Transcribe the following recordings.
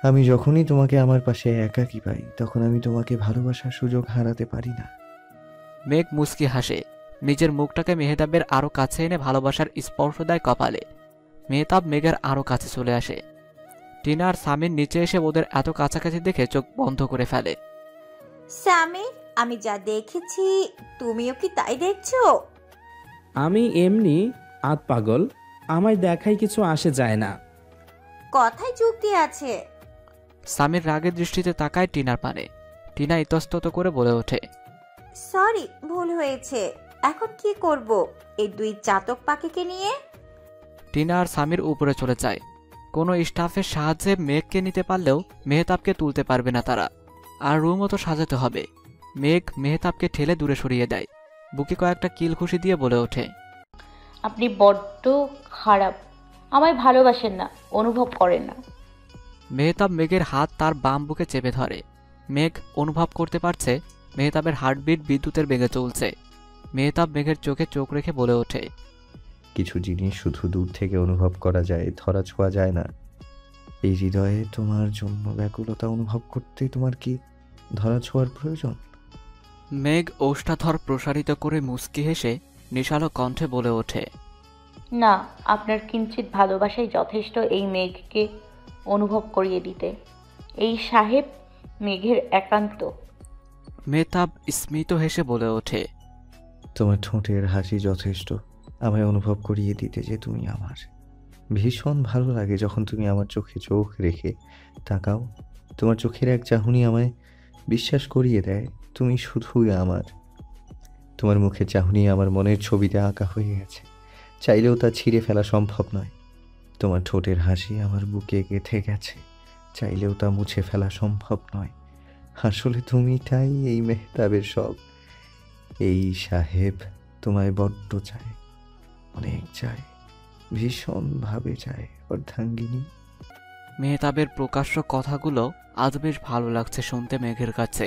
আমি যখনই তোমাকে আমার পাশে একাকী পাই তখন আমি তোমাকে ভালোবাসার সুযোগ হারাতে পারি না। মেঘ মুচকি হাসে, নিজের মুখটাকে মেহতাবের আরো কাছে এনে ভালোবাসার স্পর্শ দেয় কপালে। মেহতাব মেঘের আরো কাছে চলে আসে। টিনা আর সামির নিচে এসে ওদের এত কাছাকাছি দেখে চোখ বন্ধ করে ফেলে। স্যামি, আমি যা দেখেছি তুমিও কি তাই দেখছো? আমি এমনি আত পাগল, আমায় দেখাই কিছু আসে যায় না। কথায় যুক্তি আছে। সামির রাগের দৃষ্টিতে তাকায় টিনার পানে। টিনা ইতস্তত করে বলে ওঠে, সরি, ভুল হয়েছে। এখন কি করব এই দুই চাতক পাখিকে নিয়ে? টিনা আর সামির উপরে চলে যায়। কোনো স্টাফের সাহায্যে মেঘকে নিতে পারলেও মেহতাবকে তুলতে পারবে না তারা, আর রুমও তো সাজাতে হবে। মেঘ মেহতাবকে ঠেলে দূরে সরিয়ে দেয়। বুকে কয়েকটা কিল ঘুষি দিয়ে বলে ওঠে, আপনি বড্ড খারাপ, আমায় ভালোবাসেন না, অনুভব করেন না। মেহতাব মেঘের হাত তার বাম বুকে চেপে ধরে। মেঘ অনুভব করতে পারছে মেহতাবের হার্টবিট বিদ্যুতের বেগে চলছে। মেহতাব মেঘের চোখে চোখ রেখে বলে ওঠে, কিছু জিনিস শুধু দূর থেকে অনুভব করা যায়, ধরা ছোঁয়া যায় না। এই হৃদয়ে তোমার জন্য ব্যাকুলতা অনুভব করতে তোমার কি ধরা ছোঁয়ার প্রয়োজন? মেঘ ওষ্ঠাধর প্রসারিত করে মুচকি হেসে নিশালো কণ্ঠে বলে ওঠে, না, আপনার কিঞ্চিত ভালোবাসাই যথেষ্ট এই মেঘকে অনুভব করিয়ে দিতে। এই সাহেব মেঘের একান্ত। মেহতাব স্মিত হেসে বলে ওঠে, তোমার ঠোঁটের হাসি যথেষ্ট আমায় অনুভব করিয়ে দিতে যে তুমি আমার। ভীষণ ভালো লাগে যখন তুমি আমার চোখে চোখ রেখে তাকাও। তোমার চোখের এক চাহনি আমায় বিশ্বাস করিয়ে দেয় তুমি শুধুই আমার। তোমার মুখের চাহনি আমার মনের ছবিতে আঁকা হয়ে গেছে, চাইলেও তা ছিঁড়ে ফেলা সম্ভব নয়। তোমার ঠোঁটের হাসি আমার বুকে গেঁথে গেছে, চাইলেও তা মুছে ফেলা সম্ভব নয়। আসলে তুমি তাই এই মেহতাবের সব। এই সাহেব তোমায় বড্ড চায়, অনেক চায়, ভীষণভাবে চায় অর্ধাঙ্গিনী। মেহতাবের প্রকাশ্য কথাগুলো আজ বেশ ভালো লাগছে শুনতে মেঘের কাছে।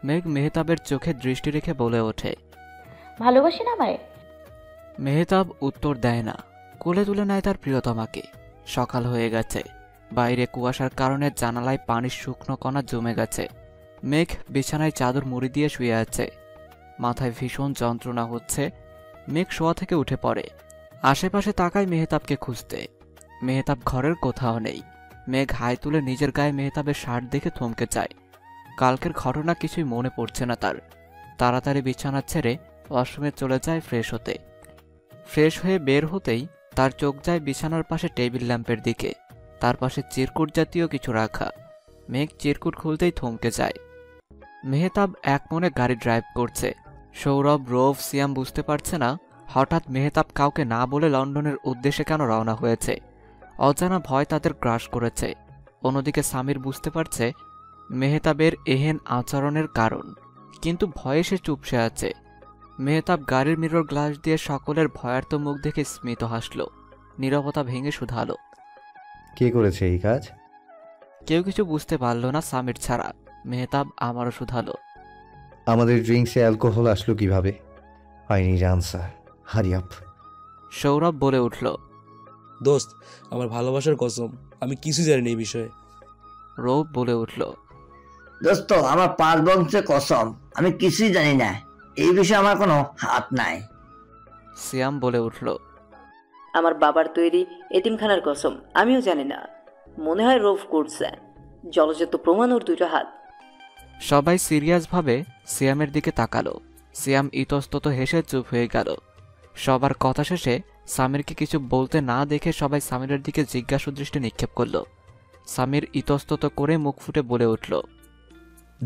মেঘ মেহতাবের চোখে দৃষ্টি রেখে বলে ওঠে, ভালোবাসেন আমায়? মেহতাব উত্তর দেয় না, কোলে তুলে নেয় তার প্রিয়তমাকে। সকাল হয়ে গেছে, বাইরে কুয়াশার কারণে জানালায় পানির শুকনো কণা জমে গেছে। মেঘ বিছানায় চাদর মুড়ি দিয়ে শুয়ে আছে, মাথায় ভীষণ যন্ত্রণা হচ্ছে। মেঘ শোয়া থেকে উঠে পড়ে, আশেপাশে তাকায় মেহতাবকে খুঁজতে। মেহতাব ঘরের কোথাও নেই। মেঘ হাই তুলে নিজের গায়ে মেহতাবের শার্ট দেখে থমকে যায়। কালকের ঘটনা কিছুই মনে পড়ছে না তার। তাড়াতাড়ি বিছানা ছেড়ে ওয়াশরুমে চলে যায় ফ্রেশ হতে। ফ্রেশ হয়ে বের হতেই তার চোখ যায় বিছানার পাশে টেবিল ল্যাম্পের দিকে। তার পাশে চিরকুট জাতীয় কিছু রাখা। মেঘ চিরকুট খুলতেই থমকে যায়। মেহতাব এক মনে গাড়ি ড্রাইভ করছে। সৌরভ, রোভ, সিয়াম বুঝতে পারছে না হঠাৎ মেহতাব কাউকে না বলে লন্ডনের উদ্দেশ্যে কেন রওনা হয়েছে। অজানা ভয় তাদের গ্রাস করেছে। অন্যদিকে সামির বুঝতে পারছে মেহতাবের এহেন আচরণের কারণ, কিন্তু ভয়ে সে চুপসে আছে। মেহতাব গাড়ির মিরর গ্লাস দিয়ে সকলের ভয়ার্ত মুখ দেখে স্মিত হাসল। নীরবতা ভেঙে শুধালো, কে করেছে এই কাজ? কেউ কিছু বুঝতে পারল না সামির ছাড়া। মেহতাব আমারও শুধালো, আমাদের ড্রিঙ্কসে অ্যালকোহল আসলো কিভাবে? I need answer, hurry up. Sourav বলে উঠল, দোস্ত, আমার ভালোবাসার কসম, আমি কিছু জানি না এই বিষয়ে। রৌব বলে উঠল, দোস্ত, আমার 5 বংশের কসম, আমি কিছুই জানি না, এই বিষয়ে আমার কোনো হাত নাই। সিয়াম বলে উঠল, আমার বাবার তৈরি এতিমখানার কসম, আমিও জানি না, মনে হয় রোভ করছে, জলজাত প্রমাণ ওর 2টা হাত। সবাই সিরিয়াসভাবে সিয়ামের দিকে তাকালো। সিয়াম ইতস্তত হেসে চুপ হয়ে গেল। সবার কথা শেষে সামিরকে কিছু বলতে না দেখে সবাই সামিরের দিকে জিজ্ঞাসু দৃষ্টি নিক্ষেপ করল। সামির ইতস্তত করে মুখ ফুটে বলে উঠল,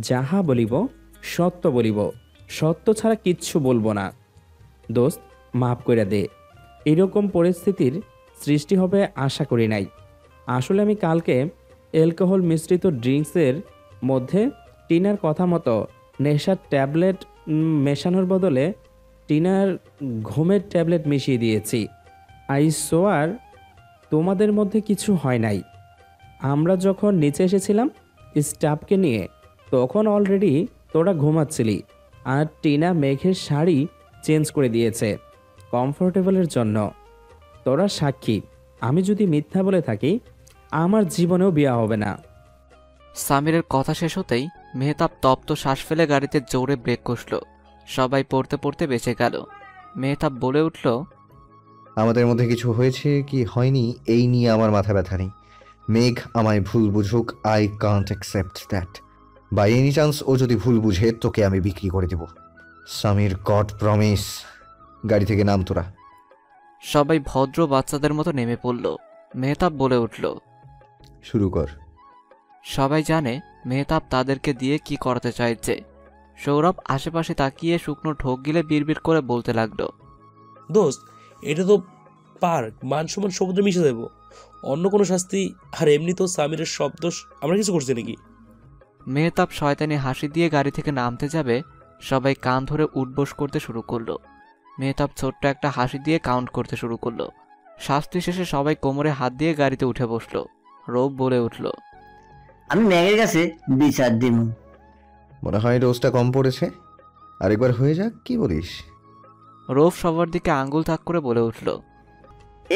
যাহা বলিব সত্য বলিব, সত্য ছাড়া কিচ্ছু বলবো না। দোস্ত, মাফ কইরা দে, এরকম পরিস্থিতির সৃষ্টি হবে আশা করি নাই। আসলে আমি কালকে অ্যালকোহল মিশ্রিত ড্রিঙ্কসের মধ্যে টিনার কথা মতো নেশার ট্যাবলেট মেশানোর বদলে টিনার ঘুমের ট্যাবলেট মিশিয়ে দিয়েছি। আই সোয়ার তোমাদের মধ্যে কিছু হয় নাই। আমরা যখন নিচে এসেছিলাম স্টাফকে নিয়ে, তখন অলরেডি তোরা ঘুমাচ্ছিলি, আর টিনা মেঘের শাড়ি চেঞ্জ করে দিয়েছে কমফোর্টেবলের জন্য। তোরা সাক্ষী, আমি যদি মিথ্যা বলে থাকি আমার জীবনেও বিয়ে হবে না। সামিরের কথা শেষ হতেই মেহতাব তপ্ত শ্বাস ফেলে গাড়িতে জোরে ব্রেক কষল। সবাই পড়তে পড়তে বেঁচে গেল। মেহতাব বলে উঠল, আমাদের মধ্যে কিছু হয়েছে কি হয়নি এই নিয়ে আমার মাথা ব্যথা নেই। মেঘ আমায় ভুল বুঝুক, I can't accept that. By any chance ও যদি ভুল বুঝে তোকে আমি বিক্রি করে দেব। Samir, god promise. গাড়ি থেকে নাম তোরা। সবাই ভদ্র বাচ্চাদের মতো নেমে পড়ল। মেহতাব বলে উঠল, শুরু কর। সবাই জানে মেহতাব তাদেরকে দিয়ে কি করাতে চাইছে। সৌরভ আশেপাশে তাকিয়ে শুকনো ঢোক গিলে বিড়বিড় করে বলতে লাগলো, দোস্ত, এটা তো পার্ক, মান সম্মান সমুদ্রে মিশে দেবো। অন্য কোনো শাস্তি? আর এমনি তো সামিরের সব দোষ, আমরা কিছু করছি নাকি? মেহতাব শয়তানি হাসি দিয়ে গাড়ি থেকে নামতে যাবে, সবাই কান ধরে উঠবোস করতে শুরু করলো। মেহতাব ছোট্ট একটা হাসি দিয়ে কাউন্ট করতে শুরু করলো। শাস্তি শেষে সবাই কোমরে হাত দিয়ে গাড়িতে উঠে বসলো। রৌফ বলে উঠল, আমি ম্যাগের কাছে বিচার দিব। মনে হয় ডোজটা কম পড়েছে, আরেকবার হয়ে যাক, কি বলিস? রৌফ সবার দিকে আঙ্গুল তাক করে বলে উঠল,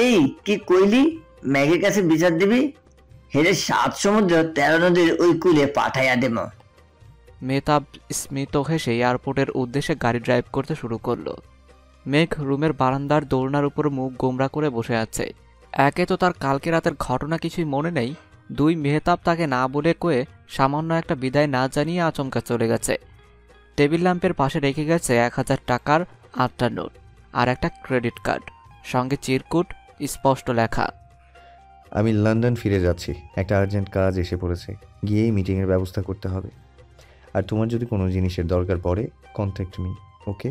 এই কি কইলি? ম্যাগের কাছে বিচার দিবি? হেরে 7 সমুদ্র 13 নদীর ওই কূলে পাঠাইয়া দেব। মেহতাব স্মিত হেসে এয়ারপোর্টের উদ্দেশ্যে গাড়ি ড্রাইভ করতে শুরু করলো। মেঘ রুমের বারান্দার দোলনার উপর মুখ গোমরা করে বসে আছে। একে তো তার কালকে রাতের ঘটনা কিছুই মনে নেই, 2 মেহতাব তাকে না বলে কয়ে সামান্য একটা বিদায় না জানিয়ে আচমকা চলে গেছে। টেবিল ল্যাম্পের পাশে রেখে গেছে 1000 টাকার 8টা নোট আর একটা ক্রেডিট কার্ড, সঙ্গে চিরকুট, স্পষ্ট লেখা, আমি লন্ডন ফিরে যাচ্ছি, একটা আর্জেন্ট কাজ এসে পড়েছে, গিয়েই মিটিংয়ের ব্যবস্থা করতে হবে। আর তোমার যদি কোনো জিনিসের দরকার পড়ে কন্ট্যাক্ট মি, ওকে?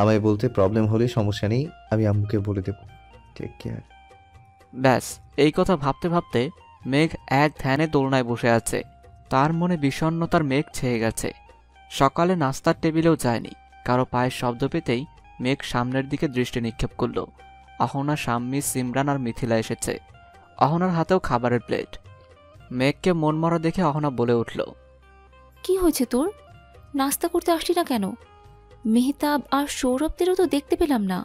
আমায় বলতে প্রবলেম হলে সমস্যা নেই, আমি আম্মুকে বলে দেবো। Take care. ব্যাস, এই কথা ভাবতে ভাবতে মেঘ এক ধ্যানে দোলনায় বসে আছে। তার মনে বিষণ্ণতার মেঘ ছেয়ে গেছে। সকালে নাস্তার টেবিলেও যায়নি। কারো পায়ের শব্দ পেতেই মেঘ সামনের দিকে দৃষ্টি নিক্ষেপ করল। অহনা, শাম্মী, সিমরান আর মিথিলা এসেছে। অহনার হাতেও খাবারের প্লেট। মেঘকে মনমরা দেখে অহনা বলে উঠল, কি হয়েছে তোর? নাস্তা করতে আসলি না কেন? মেহতাব আর সৌরভদেরও তো দেখতে পেলাম না।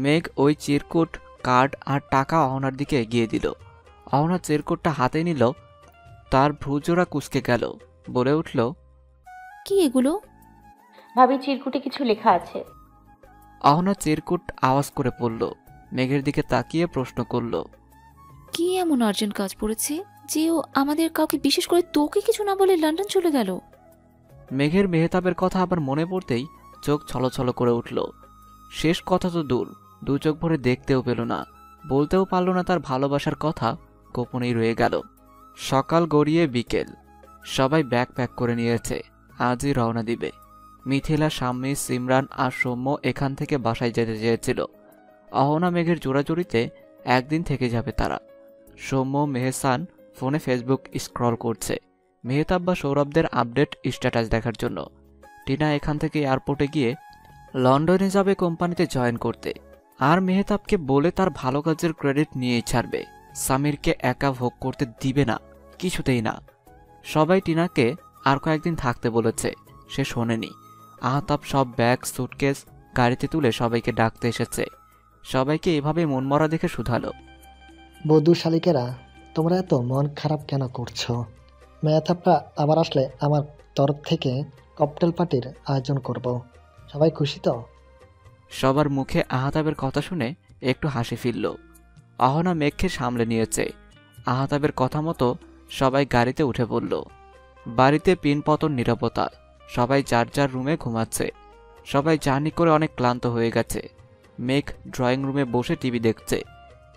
মেঘ ওই চিরকুট, কার্ড আর টাকা অহনার দিকে এগিয়ে দিল। অহনা চিরকুটটা হাতে নিল, তার ভ্রুজোড়া কুঁচকে গেল। বলে উঠল, কি এগুলো? ভাবি, চিরকুটে কিছু লেখা আছে। অহনা চিরকুট আওয়াজ করে পড়ল। মেঘের দিকে তাকিয়ে প্রশ্ন করল, কি এমন আর্জেন্ট কাজ পড়েছে যে ও আমাদের কাউকে, বিশেষ করে তোকে কিছু না বলে লন্ডন চলে গেল? মেঘের মেহতাবের কথা আবার মনে পড়তেই চোখ ছলছল করে উঠল। শেষ কথা তো দূর, 2 চোখ ভরে দেখতেও পেল না, বলতেও পারল না তার ভালোবাসার কথা, গোপনেই রয়ে গেল। সকাল গড়িয়ে বিকেল, সবাই ব্যাগ প্যাক করে নিয়েছে, আজই রওনা দিবে। মিথিলা, শাম্মী, সিমরান আর সৌম্য এখান থেকে বাসায় যেতে চেয়েছিল। অহনা মেঘের জোড়াজুড়িতে একদিন থেকে যাবে তারা। সৌম্য, মেহসান ফোনে ফেসবুক স্ক্রল করছে মেহতাব বা সৌরভদের আপডেট স্ট্যাটাস দেখার জন্য। টিনা এখান থেকে এয়ারপোর্টে গিয়ে লন্ডনে যাবে কোম্পানিতে জয়েন করতে। আর মেহতাবকে বলে তার ভালো কাজের ক্রেডিট নিয়েই ছাড়বে। সামিরকে একা ভোগ করতে দিবে না, কিছুতেই না। সবাই টিনাকে আর কয়েকদিন থাকতে বলেছে, সে শোনেনি। আহতাব সব ব্যাগ, সুটকেস গাড়িতে তুলে সবাইকে ডাকতে এসেছে। সবাইকে এভাবে মনমরা দেখে শুধালো, বধূ শালিকেরা, তোমরা এত মন খারাপ কেন করছো? মেহতাবরা আবার আসলে আমার তরফ থেকে ককটেল পার্টির আয়োজন করব। সবাই খুশি তো? সবার মুখে আহতাবের কথা শুনে একটু হাসি ফিরল। অহনা মেঘকে সামলে নিয়েছে। আহতাবের কথা মতো সবাই গাড়িতে উঠে পড়ল। বাড়িতে পিনপতন নীরবতা, সবাই যার যার রুমে ঘুমাচ্ছে। সবাই জার্নি করে অনেক ক্লান্ত হয়ে গেছে। মেঘ ড্রয়িং রুমে বসে টিভি দেখছে।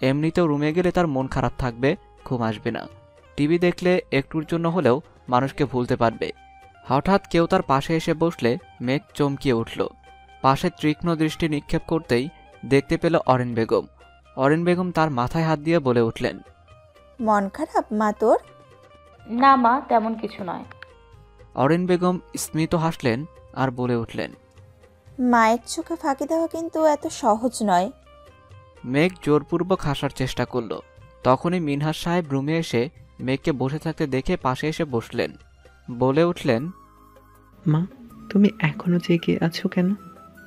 এমনিতেও রুমে গেলে তার মন খারাপ থাকবে, ঘুম আসবে না। টিভি দেখলে একটুর জন্য হলেও মানুষকে ভুলতে পারবে। হঠাৎ কেউ তার পাশে এসে বসলে মেঘ চমকিয়ে উঠল। পাশে তীক্ষ্ণ দৃষ্টি নিক্ষেপ করতেই দেখতে পেল অরেন বেগম। অরেন বেগম তার মাথায় হাত দিয়ে বলে উঠলেন, মন খারাপ মা তোর? না মা, তেমন কিছু নয়। অরেন বেগম স্মিত হাসলেন আর বলে উঠলেন, মায়ের চোখে ফাঁকি দেওয়া কিন্তু এত সহজ নয়। মেঘ জোরপূর্বক হাসার চেষ্টা করল। তখনই মিনহাস সাহেব রুমে এসে মেঘকে বসে থাকতে দেখে পাশে এসে বসলেন। বলে উঠলেন, মা, তুমি এখনো জেগে আছো কেন?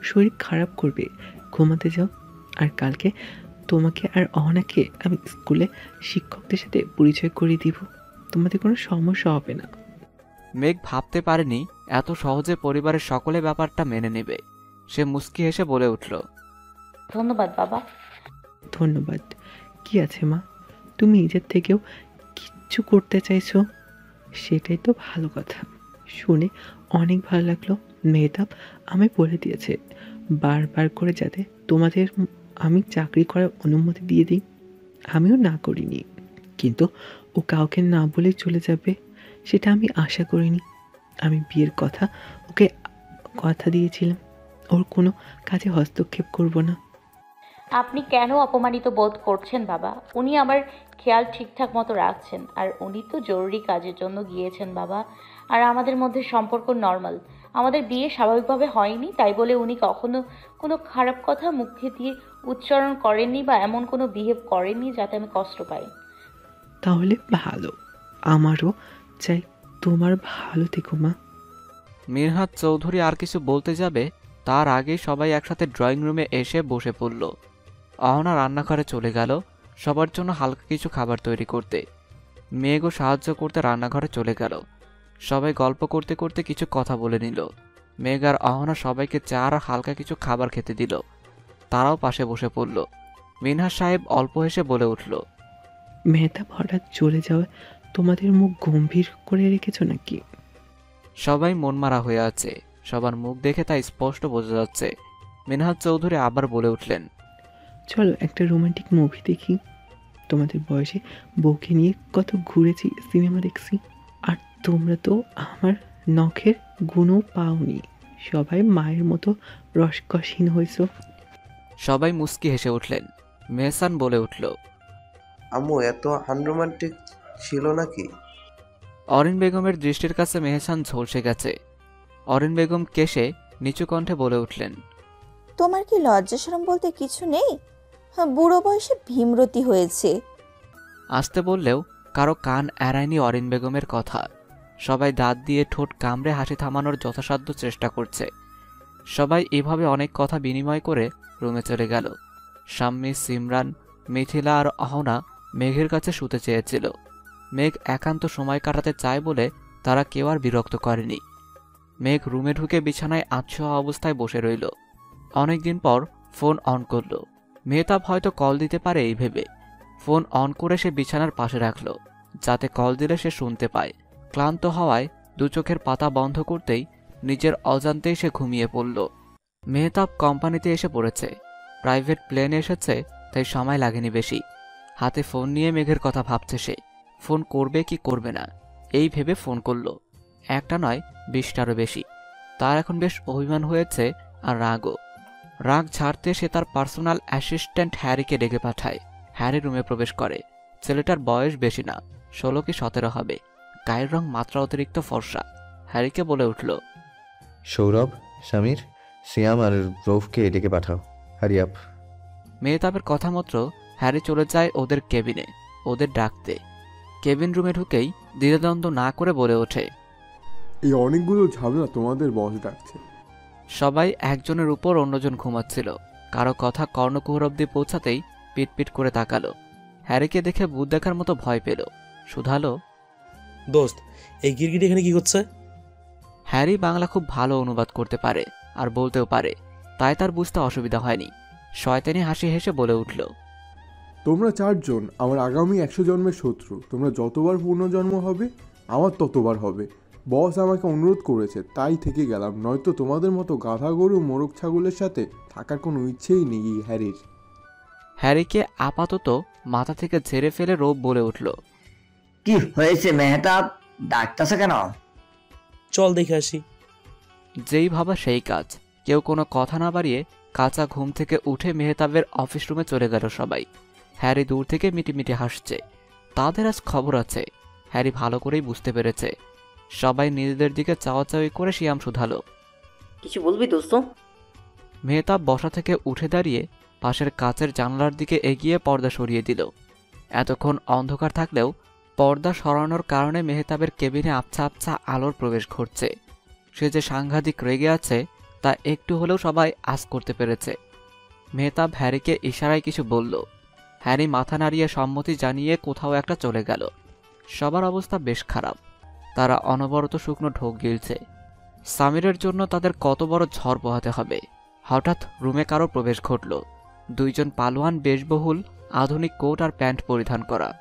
শরীর খারাপ করবে, ঘুমাতে যাও। আর কালকে তোমাকে আর অহনাকে আমি স্কুলে শিক্ষকদের সাথে পরিচয় করিয়ে দিব। তোমাদের কোনো সমস্যা হবে না। মেঘ ভাবতে পারেনি এত সহজে পরিবারের সকলে ব্যাপারটা মেনে নেবে। সে মুচকি হেসে বলে উঠল, ধন্যবাদ বাবা। ধন্যবাদ কি আছে মা, তুমি নিজের থেকেও কিচ্ছু করতে চাইছো, সেটাই তো ভালো কথা। শুনে অনেক ভালো লাগলো। মেহতাব আমি বলে দিয়েছে বারবার করে যাতে তোমাদের আমি চাকরি করার অনুমতি দিয়ে দিই। আমিও না করিনি, কিন্তু ও কাউকে না বলে চলে যাবে সেটা আমি আশা করিনি। আমি বিয়ের ওকে কথা দিয়েছিলাম, ওর কোনো কাজে হস্তক্ষেপ করব না। আপনি কেন অপমানিত বোধ করছেন বাবা? উনি আমার খেয়াল ঠিকঠাক মতো রাখছেন, আর উনি তো জরুরি কাজের জন্য গিয়েছেন বাবা। আর আমাদের মধ্যে সম্পর্ক নর্মাল, আমাদের বিয়ে স্বাভাবিকভাবে হয়নি, তাই বলে উনি কখনো কোনো খারাপ কথা মুখে দিয়ে উচ্চারণ করেননি বা এমন কোনো বিহেভ করেননি যাতে আমি কষ্ট পাই। তাহলে ভালো, আমারও চাই তোমার ভালো থেকো মা। মিরহাত চৌধুরী আর কিছু বলতে যাবে তার আগেই সবাই একসাথে ড্রয়িং রুমে এসে বসে পড়ল। অহনা রান্নাঘরে চলে গেল সবার জন্য হালকা কিছু খাবার তৈরি করতে। মেঘও সাহায্য করতে রান্নাঘরে চলে গেল। সবাই গল্প করতে করতে কিছু কথা বলে নিল। মেঘ আর অহনা সবাইকে চা আর হালকা কিছু খাবার খেতে দিল। তারাও পাশে বসে পড়ল। মিনহাজ সাহেব অল্প হেসে বলে উঠল, মেহতাব হঠাৎ চলে যাওয়ায় তোমাদের মুখ গম্ভীর করে রেখেছ নাকি? সবাই মনমারা হয়ে আছে। সবার মুখ দেখে তা স্পষ্ট বোঝা যাচ্ছে। মিনহাজ চৌধুরী আবার বলে উঠলেন, চলো একটা রোমান্টিক মুভি দেখি। তোমাদের বয়সে বউকে নিয়ে কত ঘুরেছি, সিনেমা দেখছি, আর তোমরা তো আমার নখের গুণও পাওনি। সবাই মায়ের মতো রসকসহীন হয়েছ। সবাই মুস্কি হেসে উঠলেন। মেহসান বলে উঠল, আম্মু এত আনরোমান্টিক ছিল নাকি? অরিন বেগমের দৃষ্টির কাছে মেহসান ঝলসে গেছে। অরিন বেগম কেশে নিচু কণ্ঠে বলে উঠলেন, তোমার কি লজ্জা শরম বলতে কিছু নেই? বুড়ো বয়সে ভীমরতি হয়েছে। আসতে বললেও কারো কান এড়ায়নি অরিন বেগমের কথা। সবাই দাঁত দিয়ে ঠোঁট কামড়ে হাসি থামানোর যথাসাধ্য চেষ্টা করছে। সবাই এভাবে অনেক কথা বিনিময় করে রুমে চলে গেল। শাম্মী, সিমরান, মিথিলা আর অহনা মেঘের কাছে শুতে চেয়েছিল। মেঘ একান্ত সময় কাটাতে চায় বলে তারা কেউ আর বিরক্ত করেনি। মেঘ রুমে ঢুকে বিছানায় আচ্ছন্ন অবস্থায় বসে রইল। অনেকদিন পর ফোন অন করল। মেহতাব হয়তো কল দিতে পারে এই ভেবে ফোন অন করে সে বিছানার পাশে রাখল, যাতে কল দিলে সে শুনতে পায়। ক্লান্ত হওয়ায় দু চোখের পাতা বন্ধ করতেই নিজের অজান্তেই সে ঘুমিয়ে পড়ল। মেহতাব কোম্পানিতে এসে পড়েছে। প্রাইভেট প্লেনে এসেছে, তাই সময় লাগেনি বেশি। হাতে ফোন নিয়ে মেঘের কথা ভাবছে সে। ফোন করবে কি করবে না এই ভেবে ফোন করল। একটা নয় 20টারও বেশি। তার এখন বেশ অভিমান হয়েছে আর রাগও। রাগ ছাড়তে সে তার পার্সোনাল অ্যাসিস্ট্যান্ট হ্যারিকে ডেকে পাঠায়। হ্যারি রুমে প্রবেশ করে। ছেলেটার বয়স বেশি না, 16 কি 17 হবে। গায়ের রং মাত্রা অতিরিক্ত ফর্সা। হ্যারিকে বলে উঠল, সৌরভ, সমীর, সিয়াম আর রৌফকে ডেকে পাঠাও, হারি আপ। মেহতাবের কথা মতো হ্যারি চলে যায় ওদের কেবিনে ওদের ডাকতে। কেবিন রুমে ঢুকেই দ্বিধাদ্বন্দ্ব না করে বলে ওঠে, এই অনেকগুলো ঝামেলা তোমাদের বস ডাকছে। সবাই একজনের উপর অন্যজন ঘুমাচ্ছিল। কারো কথা কর্ণকুহর অব্দি পৌঁছাতেই পিটপিট করে তাকালো। হ্যারিকে দেখে ভূত দেখার মতো ভয় পেল। শুধালো, দোস্ত, এই গিরগিটি এখানে কি করছে? হ্যারি বাংলা খুব ভালো অনুবাদ করতে পারে আর বলতেও পারে, তাই তার বুঝতে অসুবিধা হয়নি। শয়তানি হাসি হেসে বলে উঠল, তোমরা 4 জন আমার আগামী 100 জন্মের শত্রু। তোমরা যতবার পুনর্জন্ম হবে আমার ততবার হবে। বস আমাকে অনুরোধ করেছে তাই থেকে গেলাম, নয়তো তোমাদের মতো গাধা গরু মোরগ ছাগলের সাথে থাকার কোনো ইচ্ছেই নেই হ্যারির। হ্যারিকে আপাতত মাথা থেকে ঝেড়ে ফেলে রোব বলে উঠল, কি হয়েছে মেহতাব, ডাকতেছে কেন? চল দেখে আসি। যেই ভাবা সেই কাজ। কেউ কোনো কথা না বাড়িয়ে কাঁচা ঘুম থেকে উঠে মেহতাবের অফিস রুমে চলে গেল সবাই। হ্যারি দূর থেকে মিটিমিটি হাসছে। তাদের আজ খবর আছে। হ্যারি ভালো করেই বুঝতে পেরেছে। সবাই নিজেদের দিকে চাওয়াচাওয়ি করে শিয়াম শুধালো, কিছু বলবি দোস্ত? মেহতাব বসা থেকে উঠে দাঁড়িয়ে পাশের কাচের জানালার দিকে এগিয়ে পর্দা সরিয়ে দিল। এতক্ষণ অন্ধকার থাকলেও পর্দা সরানোর কারণে মেহতাবের কেবিনে আবছা আবছা আলোর প্রবেশ ঘটছে। সে যে সাংঘাতিক রেগে আছে তা একটু হলেও সবাই আঁচ করতে পেরেছে। মেহতাব হ্যারিকে ইশারায় কিছু বলল। হ্যারি মাথা নাড়িয়ে সম্মতি জানিয়ে কোথাও একটা চলে গেল। সবার অবস্থা বেশ খারাপ। তারা অনবরত শুকনো ঢোক গিলছে। সামিরের জন্য তাদের কত বড় ঝড় পোহাতে হবে। হঠাৎ রুমে কারো প্রবেশ ঘটল। দুইজন পালোয়ান বেশবহুল আধুনিক কোট আর প্যান্ট পরিধান করা।